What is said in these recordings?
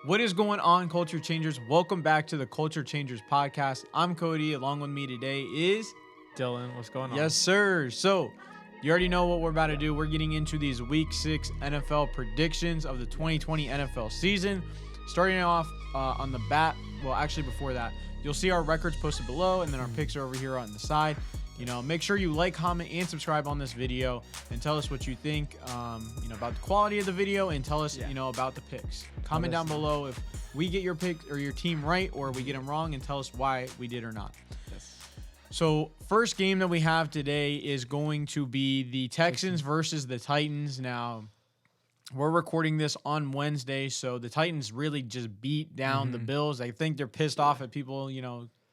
What is going on, Culture Changers? Welcome back to the Culture Changers podcast. I'm Cody. Along with me today is Dylan. What's going on? Yes, sir. So, you already know what we're about to do. We're getting into these Week 6 NFL predictions of the 2020 NFL season. Starting off on the bat. Well, actually, before that, you'll see our records posted below, and then our picks are over here on the side. Make sure you like, comment, and subscribe on this video, and tell us what you think, about the quality of the video, and tell us, about the picks. Comment down below if we get your pick or your team right, or we get them wrong, and tell us why we did or not. Yes. So, first game that we have today is going to be the Texans versus the Titans. Now, we're recording this on Wednesday, so the Titans really just beat down the Bills. I think they're pissed off at people,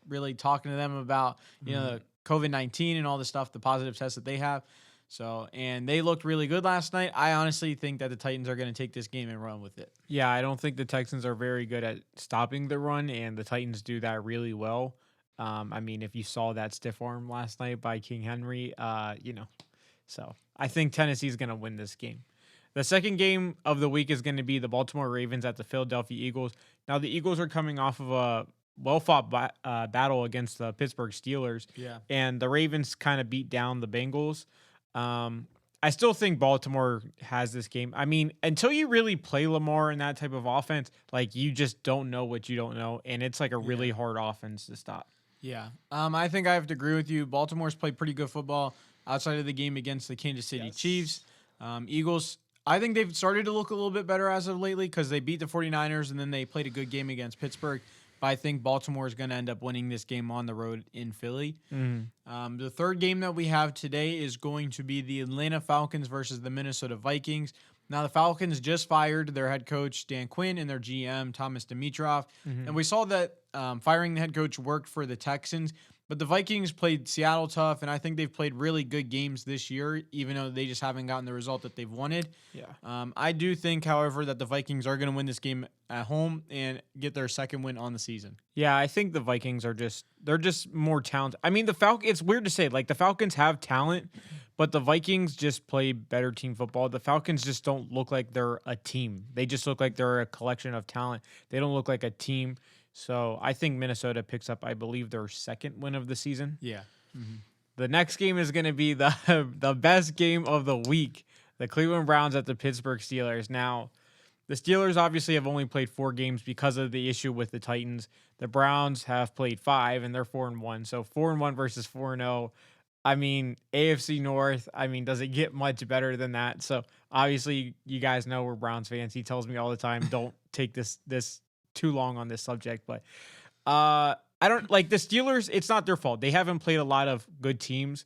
really talking to them about, the COVID-19 and all the stuff, the positive tests that they have. So, and they looked really good last night. I honestly think that the Titans are going to take this game and run with it. Yeah, I don't think the Texans are very good at stopping the run, and the Titans do that really well. If you saw that stiff arm last night by King Henry, So I think Tennessee's going to win this game. The second game of the week is going to be the Baltimore Ravens at the Philadelphia Eagles. Now, the Eagles are coming off of a well-fought battle against the Pittsburgh Steelers. Yeah. And the Ravens kind of beat down the Bengals. I still think Baltimore has this game. Until you really play Lamar in that type of offense, you just don't know what you don't know. And it's a really hard offense to stop. Yeah. I think I have to agree with you. Baltimore's played pretty good football outside of the game against the Kansas City Chiefs. Eagles, I think they've started to look a little bit better as of lately because they beat the 49ers and then they played a good game against Pittsburgh. But I think Baltimore is going to end up winning this game on the road in Philly. The third game that we have today is going to be the Atlanta Falcons versus the Minnesota Vikings. Now, the Falcons just fired their head coach, Dan Quinn, and their GM, Thomas Dimitroff. And we saw that firing the head coach worked for the Texans. But the Vikings played Seattle tough, and I think they've played really good games this year, even though they just haven't gotten the result that they've wanted. Yeah. I do think, however, that the Vikings are going to win this game at home and get their second win on the season. Yeah, I think the Vikings are they're just more talented. The Falcons, it's weird to say, the Falcons have talent, but the Vikings just play better team football. The Falcons just don't look like they're a team. They just look like they're a collection of talent. They don't look like a team. So I think Minnesota picks up, I believe, their second win of the season. Yeah. The next game is going to be the best game of the week, the Cleveland Browns at the Pittsburgh Steelers. Now, the Steelers obviously have only played 4 games because of the issue with the Titans. The Browns have played 5, and they're 4-1. So 4-1 versus 4-0. AFC North, does it get much better than that? So obviously, you guys know we're Browns fans. He tells me all the time, don't take this too long on this subject, but I don't like the Steelers. It's not their fault. They haven't played a lot of good teams.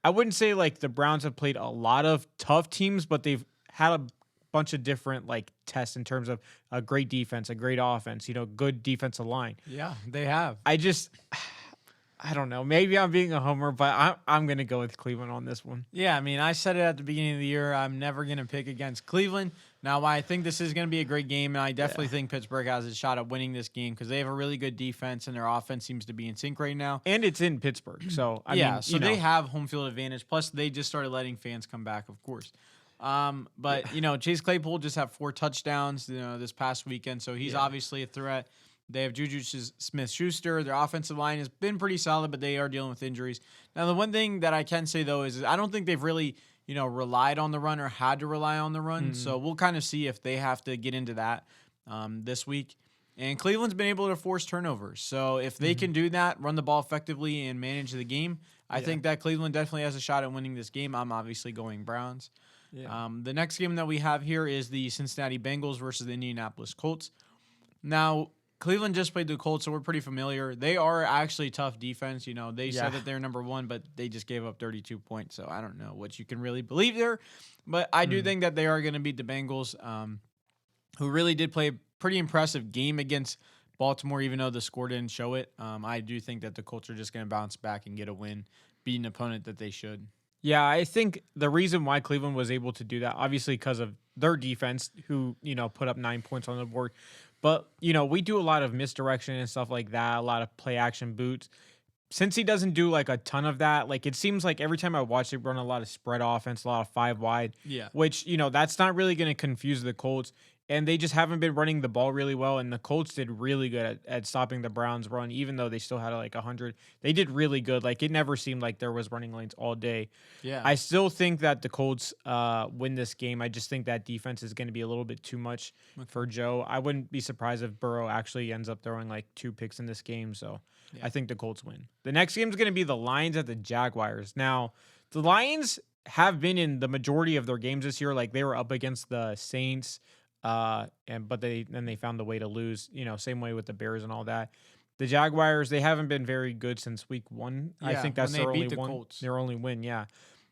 I wouldn't say the Browns have played a lot of tough teams, but they've had a bunch of different tests in terms of a great defense, a great offense, good defensive line. Yeah, they have. I don't know. Maybe I'm being a homer, but I'm going to go with Cleveland on this one. Yeah, I said it at the beginning of the year. I'm never going to pick against Cleveland. Now, I think this is going to be a great game, and I definitely think Pittsburgh has a shot at winning this game because they have a really good defense, and their offense seems to be in sync right now. And it's in Pittsburgh, so they have home field advantage. Plus, they just started letting fans come back, of course. Chase Claypool just had 4 touchdowns, this past weekend, so he's obviously a threat. They have Juju Smith-Schuster. Their offensive line has been pretty solid, but they are dealing with injuries. Now, the one thing that I can say, though, is I don't think they've really, relied on the run or had to rely on the run. So we'll kind of see if they have to get into that this week. And Cleveland's been able to force turnovers. So if they can do that, run the ball effectively, and manage the game, I think that Cleveland definitely has a shot at winning this game. I'm obviously going Browns. Yeah. The next game that we have here is the Cincinnati Bengals versus the Indianapolis Colts. Now, Cleveland just played the Colts, so we're pretty familiar. They are actually tough defense. They said that they're number 1, but they just gave up 32 points. So I don't know what you can really believe there. But I do think that they are going to beat the Bengals, who really did play a pretty impressive game against Baltimore, even though the score didn't show it. I do think that the Colts are just going to bounce back and get a win, beat an opponent that they should. Yeah, I think the reason why Cleveland was able to do that, obviously because of their defense, who, put up 9 points on the board. But, we do a lot of misdirection and stuff like that, a lot of play action boots. Since he doesn't do a ton of that, it seems like every time I watch it, run a lot of spread offense, a lot of 5 wide. Yeah. Which, that's not really going to confuse the Colts. and they just haven't been running the ball really well. And the Colts did really good at stopping the Browns' run, even though they still had like 100. They did really good. Like it never seemed like there was running lanes all day. Yeah. I still think that the Colts win this game. I just think that defense is going to be a little bit too much for Joe. I wouldn't be surprised if Burrow actually ends up throwing like 2 picks in this game. So I think the Colts win. The next game is going to be the Lions at the Jaguars. Now, the Lions have been in the majority of their games this year. Like they were up against the Saints, but they found the way to lose. Same way with the Bears and all that. The Jaguars, they haven't been very good since week 1. Yeah, I think that's when they their beat only the one. Colts. Their only win, yeah.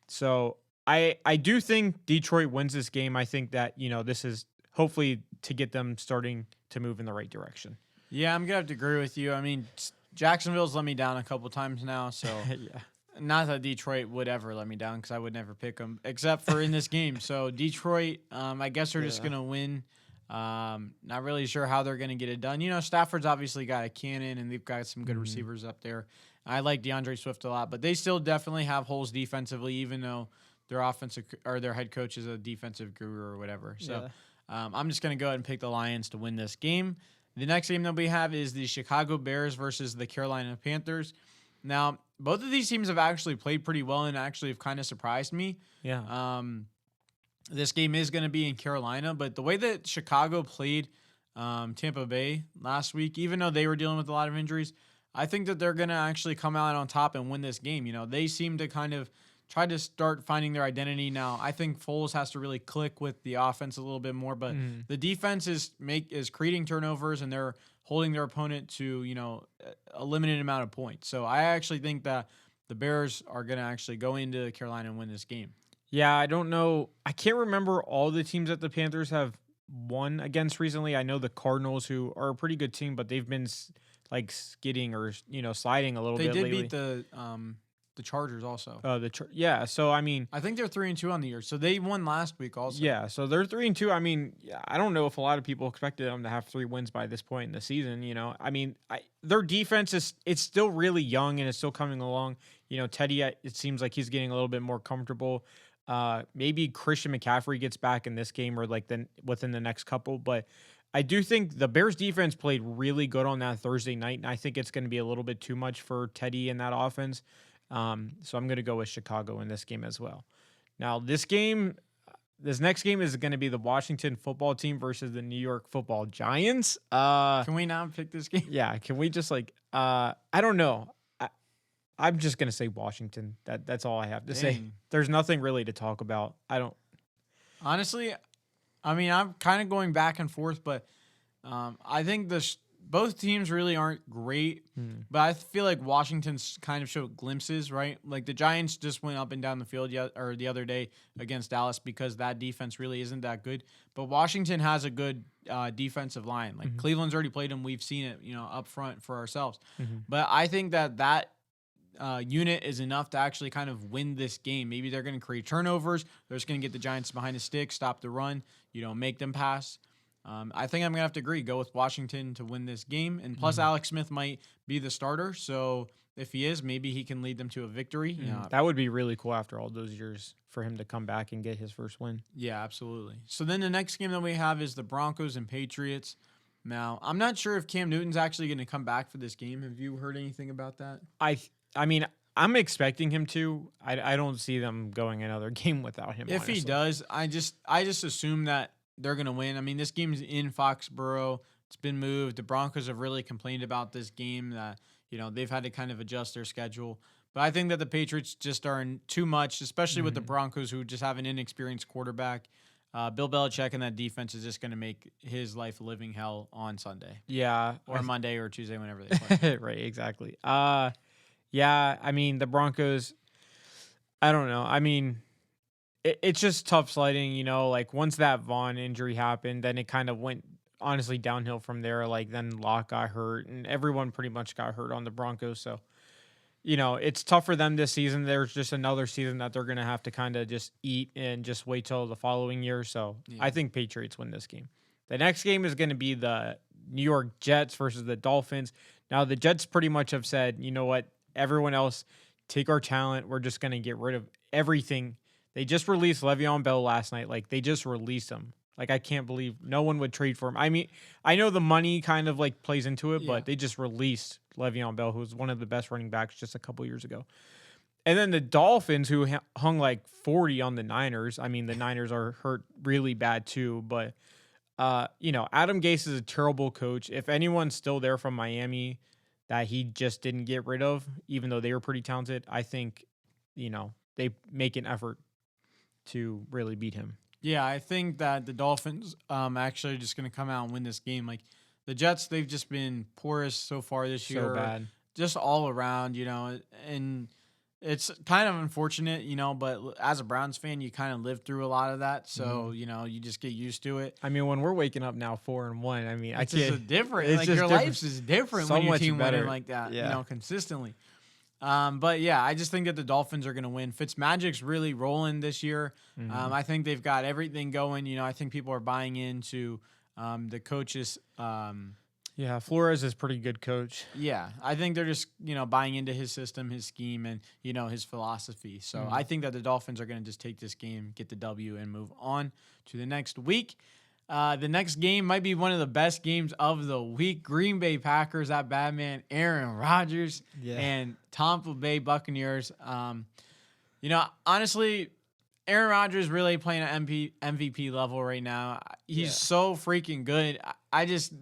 So I do think Detroit wins this game. I think that this is hopefully to get them starting to move in the right direction. Yeah, I'm gonna have to agree with you. I mean, Jacksonville's let me down a couple times now, so Yeah. not that Detroit would ever let me down because I would never pick them except for in this game. So Detroit, I guess they're just gonna win. Not really sure how they're gonna get it done. Stafford's obviously got a cannon and they've got some good receivers up there. I like DeAndre Swift a lot, but they still definitely have holes defensively, even though their offensive or their head coach is a defensive guru or whatever. So I'm just gonna go ahead and pick the Lions to win this game. The next game that we have is the Chicago Bears versus the Carolina Panthers. Now, both of these teams have actually played pretty well and actually have kind of surprised me. Yeah. This game is going to be in Carolina, but the way that Chicago played Tampa Bay last week, even though they were dealing with a lot of injuries, I think that they're going to actually come out on top and win this game. They seem to kind of try to start finding their identity now. I think Foles has to really click with the offense a little bit more, but the defense is creating turnovers and they're holding their opponent to, a limited amount of points. So I actually think that the Bears are going to actually go into Carolina and win this game. Yeah, I don't know. I can't remember all the teams that the Panthers have won against recently. I know the Cardinals, who are a pretty good team, but they've been like skidding or sliding a little bit lately. They did beat the Chargers also. Yeah. So I mean, I think they're 3-2 on the year. So they won last week also. Yeah. So they're 3-2. I mean, I don't know if a lot of people expected them to have 3 wins by this point in the season. I mean, their defense it's still really young and it's still coming along. Teddy, it seems like he's getting a little bit more comfortable. Maybe Christian McCaffrey gets back in this game or within the next couple, but I do think the Bears defense played really good on that Thursday night, and I think it's going to be a little bit too much for Teddy in that offense. So I'm going to go with Chicago in this game as well. Now, this next game is going to be the Washington football team versus the New York football Giants. Can we not pick this game? Yeah, can we just I don't know. I'm just going to say Washington. That's all I have to say. There's nothing really to talk about. Honestly, I mean, I'm kind of going back and forth, but I think both teams really aren't great, but I feel like Washington's kind of showed glimpses, right? Like the Giants just went up and down the field the other day against Dallas because that defense really isn't that good. But Washington has a good defensive line. Like Cleveland's already played them. We've seen it, up front for ourselves. But I think that unit is enough to actually kind of win this game. Maybe they're going to create turnovers. They're just going to get the Giants behind the stick, stop the run, make them pass. I think I'm going to have to agree, go with Washington to win this game. And plus, Alex Smith might be the starter. So if he is, maybe he can lead them to a victory. That would be really cool after all those years for him to come back and get his first win. Yeah, absolutely. So then the next game that we have is the Broncos and Patriots. Now, I'm not sure if Cam Newton's actually going to come back for this game. Have you heard anything about that? I mean, I'm expecting him to. I don't see them going another game without him. If honestly. he does, I just assume that they're going to win. I mean, this game's in Foxborough. It's been moved. The Broncos have really complained about this game that, they've had to kind of adjust their schedule. But I think that the Patriots just are in too much, especially with the Broncos who just have an inexperienced quarterback. Bill Belichick and that defense is just going to make his life a living hell on Sunday. Yeah. Or Monday or Tuesday, whenever they play. Right, exactly. Yeah, I mean, the Broncos, I don't know. I mean, it's just tough sledding, like once that Vaughn injury happened, then it kind of went honestly downhill from there. Like then Locke got hurt and everyone pretty much got hurt on the Broncos. So, it's tough for them this season. There's just another season that they're going to have to kind of just eat and just wait till the following year. So I think Patriots win this game. The next game is going to be the New York Jets versus the Dolphins. Now the Jets pretty much have said, you know what, everyone else, take our talent. We're just going to get rid of everything. They just released Le'Veon Bell last night. Like, they just released him. Like, I can't believe no one would trade for him. I mean, I know the money kind of like plays into it, Yeah. but they just released Le'Veon Bell, who was one of the best running backs just a couple years ago. And then the Dolphins, who hung like 40 on the Niners. I mean, the Niners are hurt really bad too, but Adam Gase is a terrible coach. If anyone's still there from Miami that he just didn't get rid of, even though they were pretty talented, I think, they make an effort to really beat him. Yeah, I think that the Dolphins actually are just going to come out and win this game. Like the Jets, they've just been porous so far this year. So bad. Just all around, and it's kind of unfortunate, but as a Browns fan, you kind of live through a lot of that. So, you just get used to it. I mean, when we're waking up now 4-1, I mean, It's just different. It's Like just your different. life is different So when your much team better. winning like that, Yeah. consistently. But yeah, I just think that the Dolphins are going to win. Fitzmagic's really rolling this year. I think they've got everything going. I think people are buying into the coaches. Yeah, Flores is pretty good coach. Yeah, I think they're just buying into his system, his scheme, and his philosophy. So I think that the Dolphins are going to just take this game, get the W, and move on to the next week. The next game might be one of the best games of the week. Green Bay Packers at Batman, Aaron Rodgers, and Tampa Bay Buccaneers. Honestly, Aaron Rodgers really playing at MVP level right now. He's so freaking good.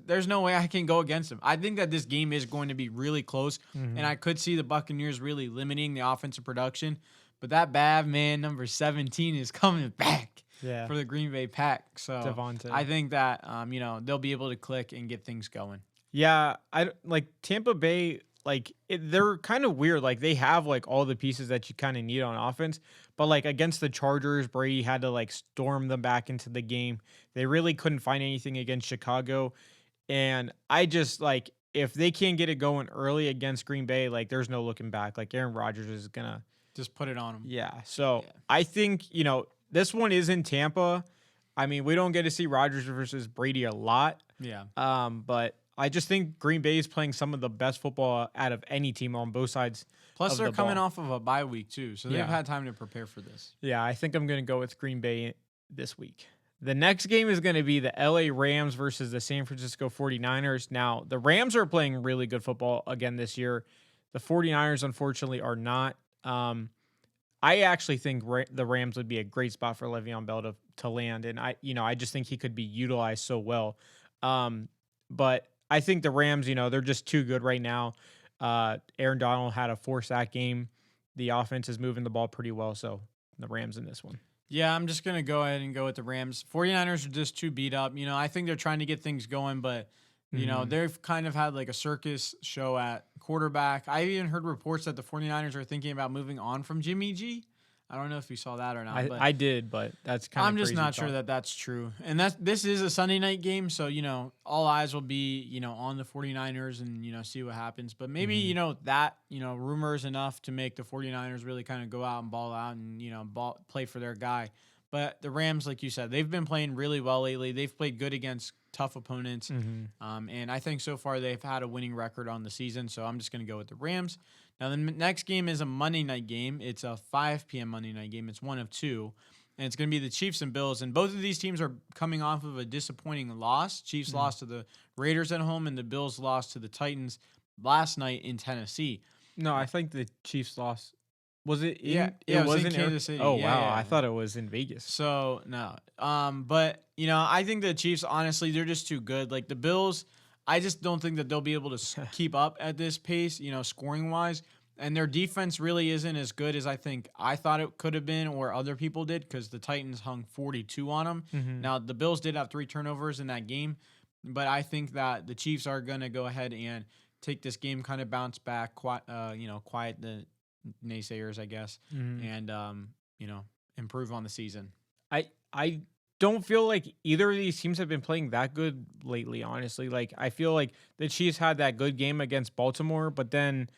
There's no way I can go against him. I think that this game is going to be really close, and I could see the Buccaneers really limiting the offensive production. But that bad man, number 17, is coming back for the Green Bay Pack. So Devontae. I think that they'll be able to click and get things going. Yeah, I like Tampa Bay. They're kind of weird. Like, they have like all the pieces that you kind of need on offense, but like against the Chargers, Brady had to like storm them back into the game. They really couldn't find anything against Chicago, and I just like if they can't get it going early against Green Bay, like there's no looking back. Like Aaron Rodgers is gonna just put it on them. Yeah. So I think this one is in Tampa. I mean, we don't get to see Rodgers versus Brady a lot. Yeah. But I just think Green Bay is playing some of the best football out of any team on both sides. Plus, they're coming ball. off of a bye week, too. So they've had time to prepare for this. Yeah, I think I'm going to go with Green Bay this week. The next game is going to be the LA Rams versus the San Francisco 49ers. Now, the Rams are playing really good football again this year. The 49ers, unfortunately, are not. I actually think the Rams would be a great spot for Le'Veon Bell to land. And I just think he could be utilized so well. But I think the Rams, they're just too good right now. Aaron Donald had a 4-sack game. The offense is moving the ball pretty well. So the Rams in this one. Yeah, I'm just going to go ahead and go with the Rams. 49ers are just too beat up. I think they're trying to get things going, but, they've kind of had like a circus show at quarterback. I even heard reports that the 49ers are thinking about moving on from Jimmy G. I don't know if you saw that or not. I did, but that's kind of I'm just not sure that that's true. And this is a Sunday night game, so, all eyes will be, on the 49ers and, see what happens. But maybe, that, rumor is enough to make the 49ers really kind of go out and ball out and, play for their guy. But the Rams, like you said, they've been playing really well lately. They've played good against tough opponents. And I think so far they've had a winning record on the season, so I'm just going to go with the Rams. Now, the next game is a Monday night game. It's a 5 p.m. Monday night game. It's one of two, and it's going to be the Chiefs and Bills. And both of these teams are coming off of a disappointing loss. Chiefs lost to the Raiders at home, and the Bills lost to the Titans last night in Tennessee. No, I think the Chiefs lost. Was it in? Yeah, it was in in Kansas City. Oh, Yeah, wow. yeah. I thought it was in Vegas. So, no. But, I think the Chiefs, honestly, they're just too good. Like, the Bills, I just don't think that they'll be able to keep up at this pace, scoring-wise. And their defense really isn't as good as I thought it could have been or other people did because the Titans hung 42 on them. Now, the Bills did have 3 turnovers in that game, but I think that the Chiefs are going to go ahead and take this game, kind of bounce back, quiet the naysayers, I guess, and, improve on the season. I don't feel like either of these teams have been playing that good lately, honestly. Like, I feel like the Chiefs had that good game against Baltimore, but then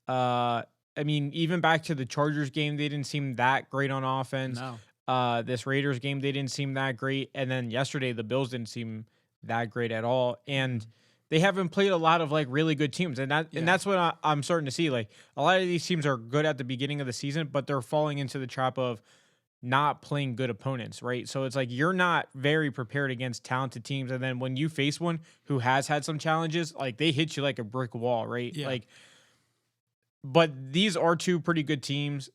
even back to the Chargers game, they didn't seem that great on offense. No. This Raiders game, they didn't seem that great. And then yesterday, the Bills didn't seem that great at all. And they haven't played a lot of like really good teams. And that's what I'm starting to see. Like, a lot of these teams are good at the beginning of the season, but they're falling into the trap of not playing good opponents, right? So it's like you're not very prepared against talented teams. And then when you face one who has had some challenges, like they hit you like a brick wall, right? Yeah. Like, but these are two pretty good teams.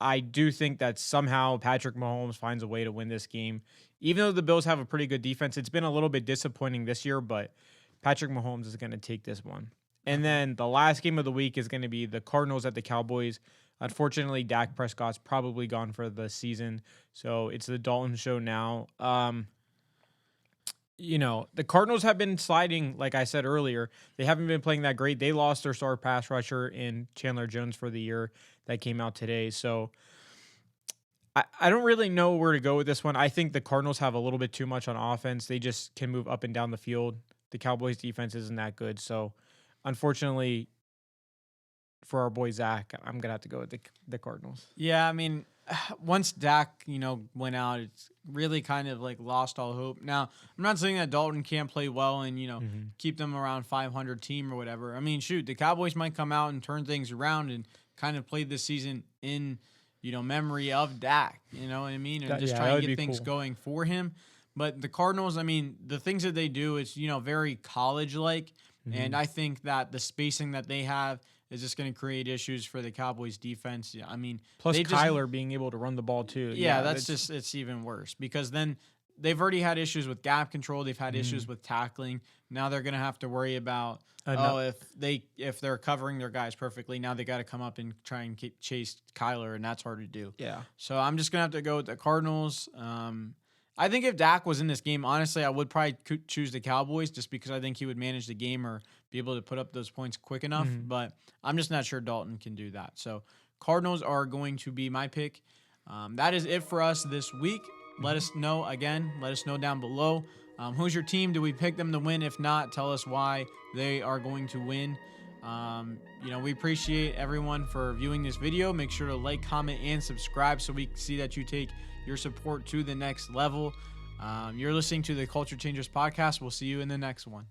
I do think that somehow Patrick Mahomes finds a way to win this game. Even though the Bills have a pretty good defense, it's been a little bit disappointing this year, but Patrick Mahomes is going to take this one. And then the last game of the week is going to be the Cardinals at the Cowboys. Unfortunately, Dak Prescott's probably gone for the season, so it's the Dalton show now. The Cardinals have been sliding, like I said earlier. They haven't been playing that great. They lost their star pass rusher in Chandler Jones for the year. That came out today. So I don't really know where to go with this one. I think the Cardinals have a little bit too much on offense. They just can move up and down the field. The Cowboys defense isn't that good. So unfortunately for our boy Zach, I'm going to have to go with the Cardinals. Yeah, I mean, once Dak, went out, it's really kind of like lost all hope. Now, I'm not saying that Dalton can't play well and, keep them around 500 team or whatever. I mean, shoot, the Cowboys might come out and turn things around and kind of play this season in, memory of Dak, you know what I mean? And just try and get things going for him. But the Cardinals, I mean, the things that they do, it's, very college-like. And I think that the spacing that they have is just going to create issues for the Cowboys defense. Yeah, I mean, plus Kyler being able to run the ball too. Yeah, it's even worse because then they've already had issues with gap control. They've had issues with tackling. Now they're going to have to worry about if they're covering their guys perfectly. Now they got to come up and try and chase Kyler, and that's hard to do. Yeah. So I'm just going to have to go with the Cardinals. I think if Dak was in this game, honestly, I would probably choose the Cowboys just because I think he would manage the game or be able to put up those points quick enough. But I'm just not sure Dalton can do that. So Cardinals are going to be my pick. That is it for us this week. Let us know down below. Who's your team? Do we pick them to win? If not, tell us why they are going to win. We appreciate everyone for viewing this video. Make sure to like, comment, and subscribe so we can see that you take your support to the next level. You're listening to the Culture Changers podcast. We'll see you in the next one.